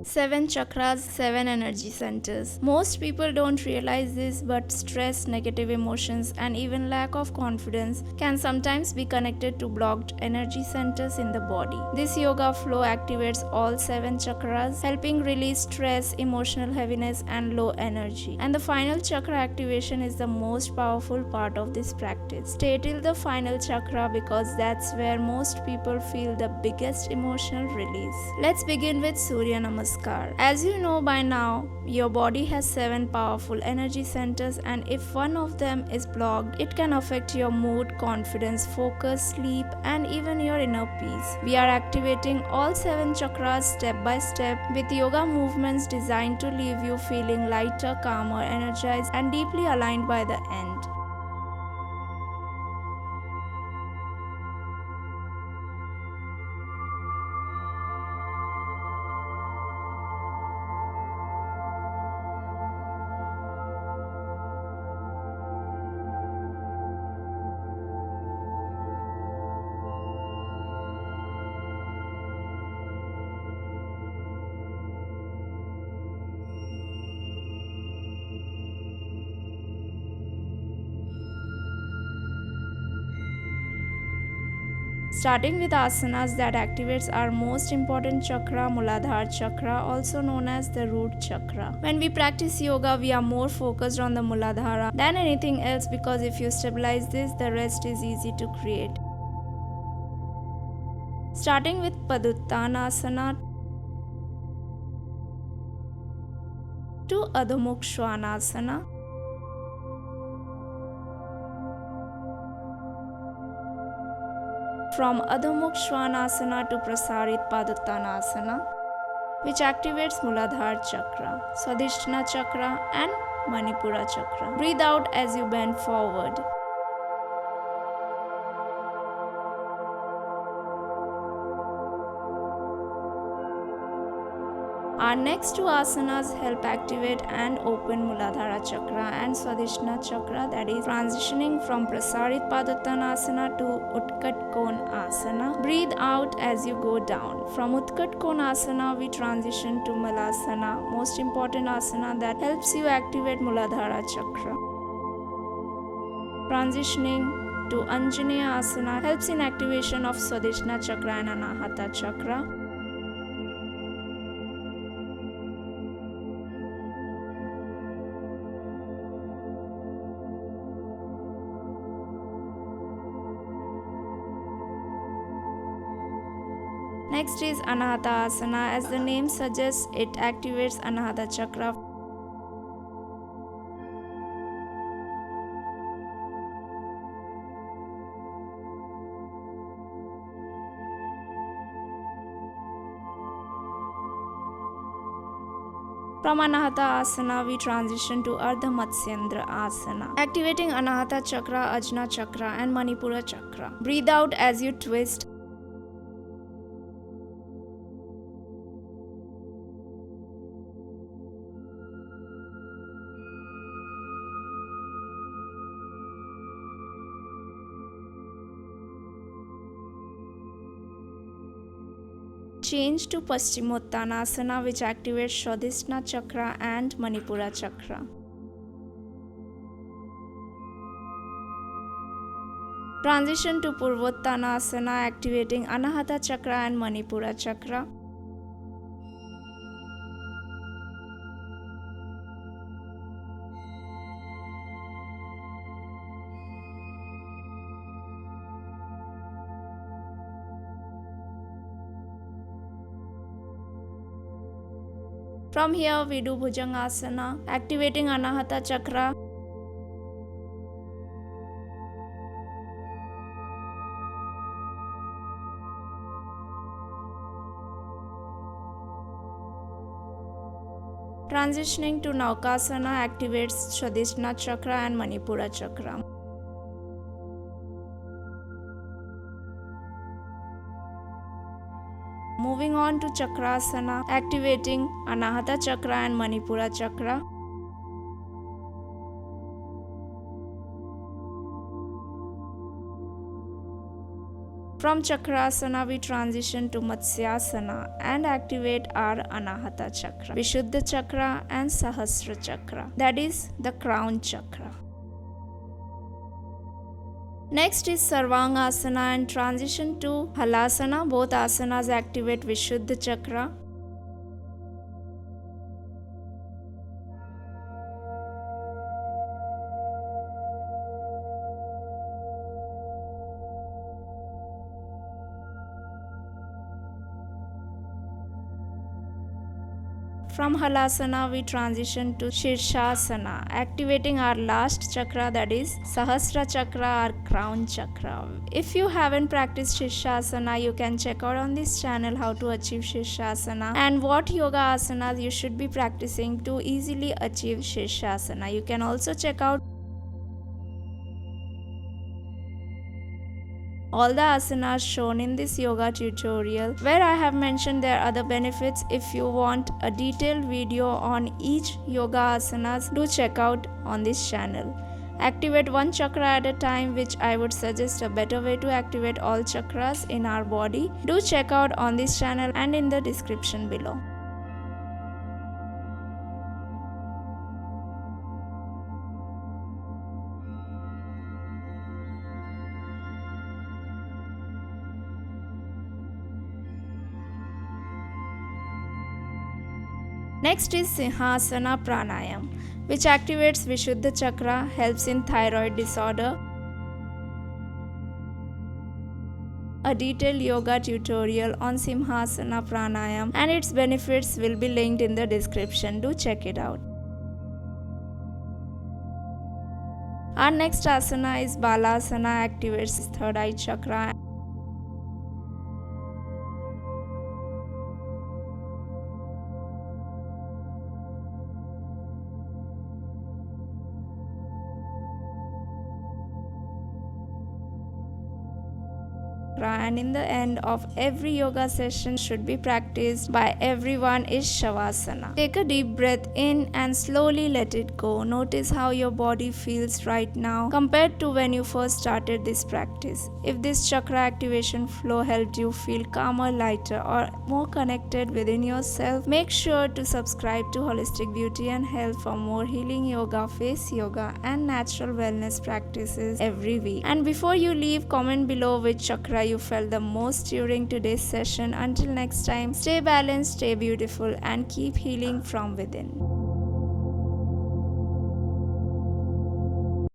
7 chakras, 7 energy centers. Most people don't realize this, but stress, negative emotions, and even lack of confidence can sometimes be connected to blocked energy centers in the body. This yoga flow activates all 7 chakras, helping release stress, emotional heaviness, and low energy. And the final chakra activation is the most powerful part of this practice. Stay till the final chakra because that's where most people feel the biggest emotional release. Let's begin with Surya Namaskar. As you know by now, your body has 7 powerful energy centers, and if one of them is blocked, it can affect your mood, confidence, focus, sleep, and even your inner peace. We are activating all 7 chakras step by step with yoga movements designed to leave you feeling lighter, calmer, energized, and deeply aligned by the end. Starting with asanas that activates our most important chakra, Muladhar chakra, also known as the root chakra. When we practice yoga, we are more focused on the Muladhara than anything else because if you stabilize this, the rest is easy to create. Starting with Paduttanasana to Adho Mukha Svanasana. From Adho Mukha Svanasana to Prasarit Paduttanasana, which activates Muladhar chakra, Swadhishtna chakra, and Manipura chakra. Breathe out as you bend forward. Our next two asanas help activate and open Muladhara chakra and Swadhisthana chakra, that is transitioning from Prasarit Paduttanasana to Utkat Konasana. Breathe out as you go down. From Utkat Konasana, we transition to Malasana, most important asana that helps you activate Muladhara chakra. Transitioning to Anjaneya asana helps in activation of Swadhisthana chakra and Anahata chakra. Next is Anahata Asana. As the name suggests, it activates Anahata chakra. From Anahata Asana, we transition to Ardha Matsyendra Asana, activating Anahata chakra, Ajna chakra, and Manipura chakra. Breathe out as you twist. Change to Paschimottanasana, which activates Swadhisthana chakra and Manipura chakra. Transition to Purvottanasana, activating Anahata chakra and Manipura chakra. From here, we do Bhujangasana, activating Anahata chakra. Transitioning to Naukasana activates Swadhisthana chakra and Manipura chakra. Moving on to Chakrasana, activating Anahata chakra and Manipura chakra. From Chakrasana, we transition to Matsyasana and activate our Anahata Chakra, Vishuddha Chakra and Sahatsra Chakra, that is the crown chakra. Next is Sarvangasana and transition to Halasana. Both asanas activate Vishuddha Chakra. From Halasana, we transition to Shirshasana, activating our last chakra, that is Sahasra Chakra or crown chakra. If you haven't practiced Shirshasana, you can check out on this channel how to achieve Shirshasana and what yoga asanas you should be practicing to easily achieve Shirshasana. You can also check out all the asanas shown in this yoga tutorial, where I have mentioned their other benefits. If you want a detailed video on each yoga asanas, do check out on this channel. Activate one chakra at a time, which I would suggest a better way to activate all chakras in our body. Do check out on this channel and in the description below. Next is Simhasana Pranayam, which activates Vishuddha Chakra, helps in thyroid disorder. A detailed yoga tutorial on Simhasana Pranayam and its benefits will be linked in the description. Do check it out. Our next asana is Balasana, activates third eye chakra. And in the end of every yoga session should be practiced by everyone is Shavasana. Take a deep breath in and slowly let it go. Notice how your body feels right now compared to when you first started this practice. If this chakra activation flow helped you feel calmer, lighter or more connected within yourself, make sure to subscribe to Holistic Beauty and Health for more healing yoga, face yoga and natural wellness practices every week. And before you leave, comment below which chakra you felt the most during today's session. Until next time, stay balanced, stay beautiful and keep healing from within.